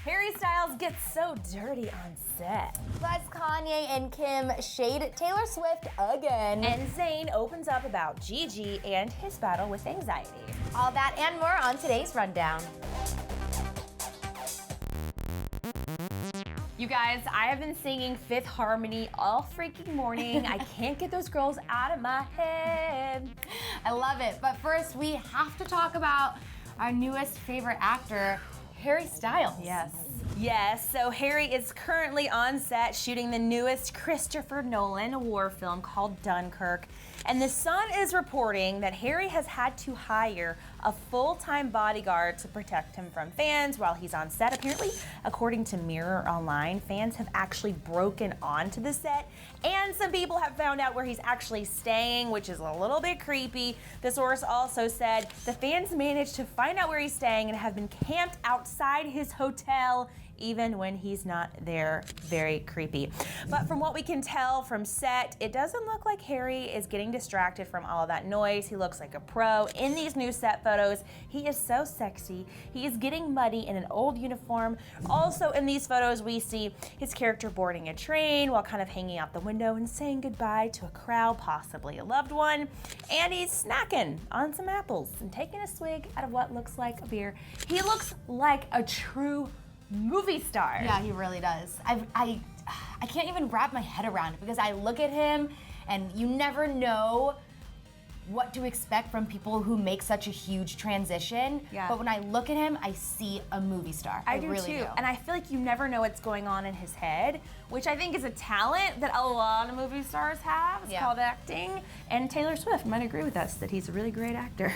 Harry Styles gets so dirty on set. Plus, Kanye and Kim shade Taylor Swift again. And Zayn opens up about Gigi and his battle with anxiety. All that and more on today's Rundown. You guys, I have been singing Fifth Harmony all freaking morning. I can't get those girls out of my head. I love it. But first, we have to talk about our newest favorite actor, Harry Styles. Yes, so Harry is currently on set shooting the newest Christopher Nolan war film called Dunkirk. And The Sun is reporting that Harry has had to hire a full-time bodyguard to protect him from fans while he's on set. Apparently, according to Mirror Online, fans have actually broken onto the set, and some people have found out where he's actually staying, which is a little bit creepy. The source also said the fans managed to find out where he's staying and have been camped outside his hotel even when he's not there. Very creepy. But from what we can tell from set, it doesn't look like Harry is getting distracted from all of that noise. He looks like a pro. In these new set photos, he is so sexy. He is getting muddy in an old uniform. Also in these photos, we see his character boarding a train while kind of hanging out the window and saying goodbye to a crowd, possibly a loved one. And he's snacking on some apples and taking a swig out of what looks like a beer. He looks like a true movie star. Yeah, he really does. I can't even wrap my head around it because I look at him and you never know what to expect from people who make such a huge transition. Yeah. But when I look at him, I see a movie star. I do really too. do. And I feel like you never know what's going on in his head, which I think is a talent that a lot of movie stars have. It's called acting. And Taylor Swift might agree with us that he's a really great actor.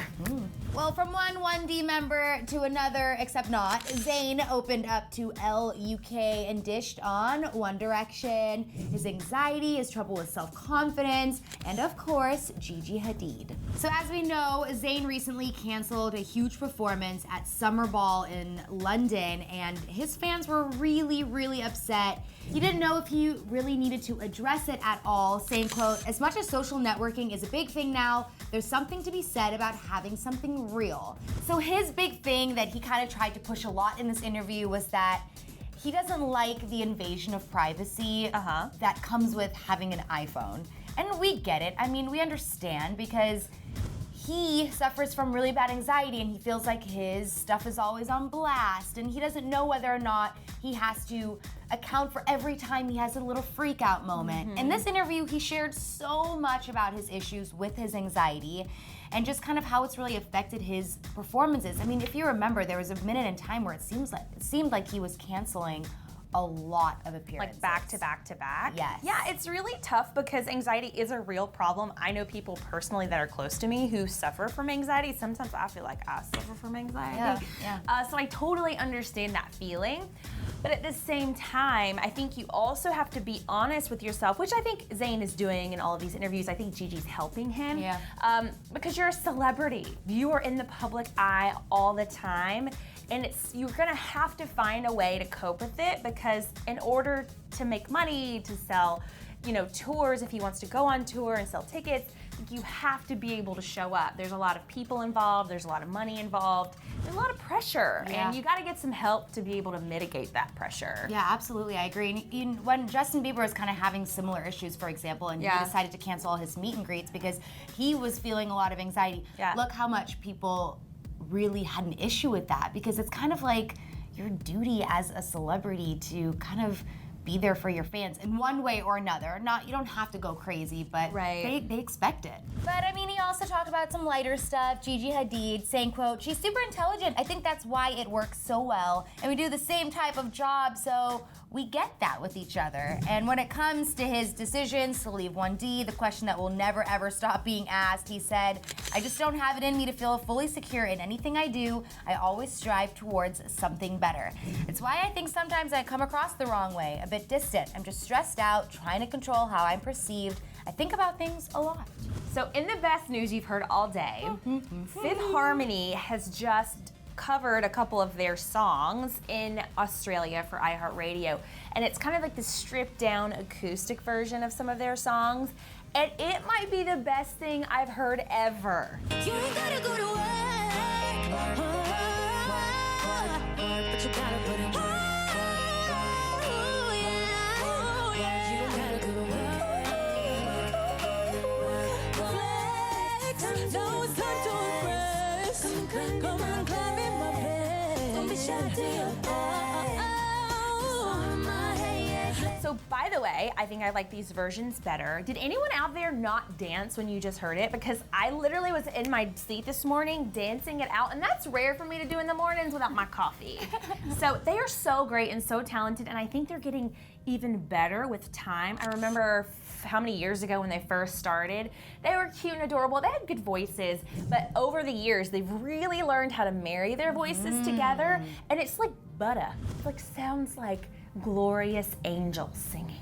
Well, from one 1D member to another, except not, Zayn opened up to LUK and dished on One Direction, his anxiety, his trouble with self-confidence, and of course, Gigi Hadid. So as we know, Zayn recently canceled a huge performance at Summer Ball in London, and his fans were really, really upset. He didn't know if he really needed to address it at all, saying, quote, "As much as social networking is a big thing now, there's something to be said about having something real." So his big thing that he kind of tried to push a lot in this interview was that he doesn't like the invasion of privacy that comes with having an iPhone. And we get it. I mean, we understand because he suffers from really bad anxiety and he feels like his stuff is always on blast and he doesn't know whether or not he has to account for every time he has a little freak out moment. In this interview, he shared so much about his issues with his anxiety and just kind of how it's really affected his performances. I mean, if you remember, there was a minute in time where it seemed like he was canceling a lot of appearances. Like back to back to back? Yes. Yeah, it's really tough because anxiety is a real problem. I know people personally that are close to me who suffer from anxiety. Sometimes I feel like I suffer from anxiety. So I totally understand that feeling. But at the same time, I think you also have to be honest with yourself, which I think Zayn is doing in all of these interviews. I think Gigi's helping him. Because you're a celebrity. You are in the public eye all the time. And you're gonna have to find a way to cope with it because in order to make money, to sell, tours, if he wants to go on tour and sell tickets, you have to be able to show up. There's a lot of people involved, there's a lot of money involved, there's a lot of pressure, and you gotta get some help to be able to mitigate that pressure. Yeah, absolutely, I agree. And when Justin Bieber was kind of having similar issues, for example, and he decided to cancel all his meet and greets because he was feeling a lot of anxiety, look how much people really had an issue with that because it's kind of like your duty as a celebrity to kind of be there for your fans in one way or another. You don't have to go crazy, but they expect it. But I mean, he also talked about some lighter stuff. Gigi Hadid saying, quote, "She's super intelligent. I think that's why it works so well. And we do the same type of job, so we get that with each other." And when it comes to his decisions to leave 1D, the question that will never ever stop being asked, he said, "I just don't have it in me to feel fully secure in anything I do. I always strive towards something better. It's why I think sometimes I come across the wrong way, a bit distant. I'm just stressed out, trying to control how I'm perceived. I think about things a lot." So in the best news you've heard all day, Fifth Harmony has just covered a couple of their songs in Australia for iHeartRadio. And it's kind of like the stripped down acoustic version of some of their songs. And it might be the best thing I've heard ever. You ain't gotta go to work, but you gotta put in work. So by the way, I think I like these versions better. Did anyone out there not dance when you just heard it? Because I literally was in my seat this morning dancing it out, and that's rare for me to do in the mornings without my coffee. So they are so great and so talented, and I think they're getting even better with time. I remember how many years ago when they first started, they were cute and adorable. They had good voices, but over the years, they've really learned how to marry their voices together, and it's like butter. It like sounds like glorious angels singing.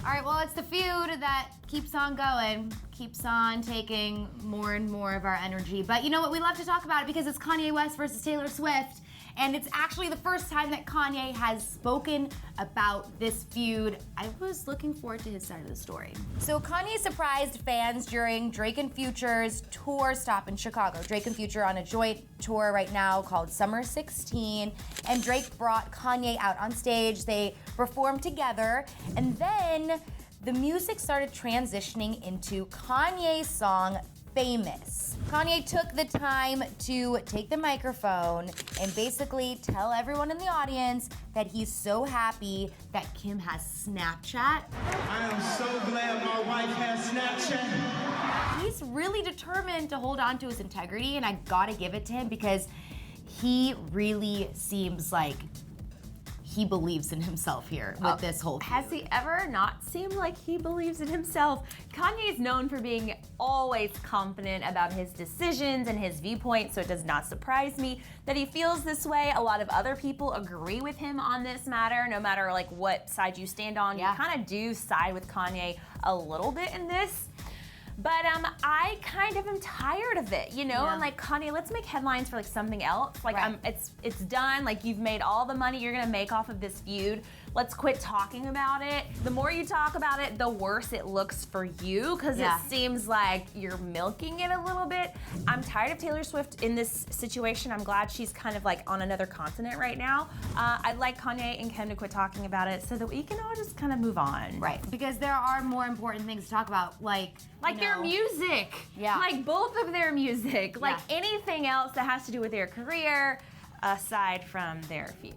All right, well, it's the feud that keeps on going, keeps on taking more and more of our energy. But you know what? We love to talk about it because it's Kanye West versus Taylor Swift. And it's actually the first time that Kanye has spoken about this feud. I was looking forward to his side of the story. So Kanye surprised fans during Drake and Future's tour stop in Chicago. Drake and Future on a joint tour right now called Summer 16. And Drake brought Kanye out on stage. They performed together. And then the music started transitioning into Kanye's song, Famous. Kanye took the time to take the microphone and basically tell everyone in the audience that he's so happy that Kim has Snapchat. I am so glad my wife has Snapchat. He's really determined to hold on to his integrity, and I gotta give it to him because he really seems like he believes in himself here with this whole feud. Has he ever not seemed like he believes in himself? Kanye is known for being always confident about his decisions and his viewpoints, so it does not surprise me that he feels this way. A lot of other people agree with him on this matter, no matter like what side you stand on. Yeah. You kind of do side with Kanye a little bit in this. But I kind of am tired of it, you know? Yeah. I'm like, Kanye, let's make headlines for like something else. Like, Right. it's done. Like, you've made all the money you're gonna make off of this feud. Let's quit talking about it. The more you talk about it, the worse it looks for you, because Yeah. it seems like you're milking it a little bit. I'm tired of Taylor Swift in this situation. I'm glad she's kind of like on another continent right now. I'd like Kanye and Kim to quit talking about it so that we can all just kind of move on. Right, because there are more important things to talk about, like Their music. Yeah. Like both of their music. Like Yeah. anything else that has to do with their career aside from their feuds.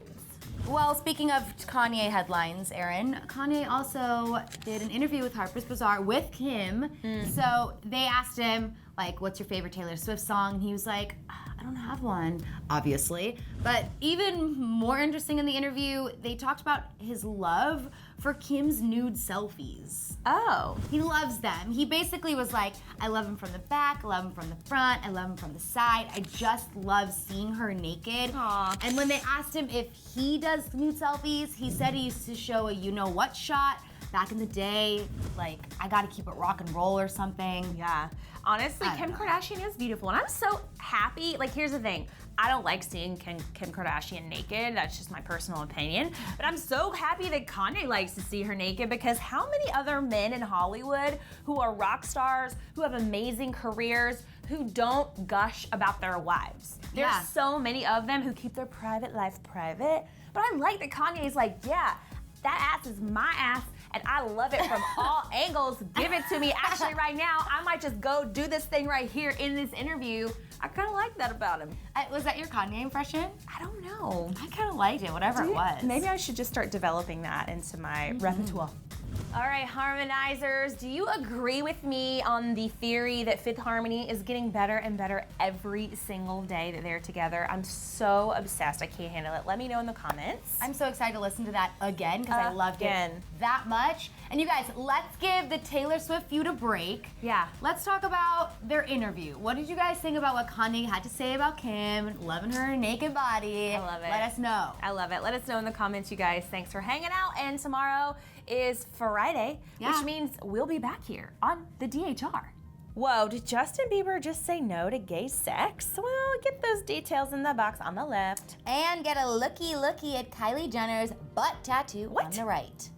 Well, speaking of Kanye headlines, Erin, Kanye also did an interview with Harper's Bazaar with Kim. So they asked him, like, what's your favorite Taylor Swift song? And he was like, I don't have one, obviously. But even more interesting in the interview, they talked about his love for Kim's nude selfies. Oh. He loves them. He basically was like, I love him from the back, I love him from the front, I love him from the side. I just love seeing her naked. Aw. And when they asked him if he does nude selfies, he said he used to show a you-know-what shot back in the day, like, I gotta keep it rock and roll or something. Yeah. Honestly, I Kim don't know. Kardashian is beautiful. And I'm so happy. Like, here's the thing. I don't like seeing Kim Kardashian naked. That's just my personal opinion. But I'm so happy that Kanye likes to see her naked, because how many other men in Hollywood who are rock stars, who have amazing careers, who don't gush about their wives? There's Yeah. so many of them who keep their private life private. But I like that Kanye's like, yeah, that ass is my ass, and I love it from all angles. Give it to me. Actually, right now, I might just go do this thing right here in this interview. I kind of like that about him. Was that your Kanye impression? I don't know. I kind of liked it, whatever it was. Maybe I should just start developing that into my repertoire. All right, harmonizers, do you agree with me on the theory that Fifth Harmony is getting better and better every single day that they're together? I'm so obsessed. I can't handle it. Let me know in the comments. I'm so excited to listen to that again because I loved it Again. that much. And you guys, let's give the Taylor Swift feud a break. Yeah. Let's talk about their interview. What did you guys think about what Kanye had to say about Kim, loving her naked body? I love it. Let us know. I love it. Let us know in the comments, you guys. Thanks for hanging out. And tomorrow is Friday, which means we'll be back here on the DHR. Whoa, did Justin Bieber just say no to gay sex? Well, get those details in the box on the left. And get a looky at Kylie Jenner's butt tattoo on the right.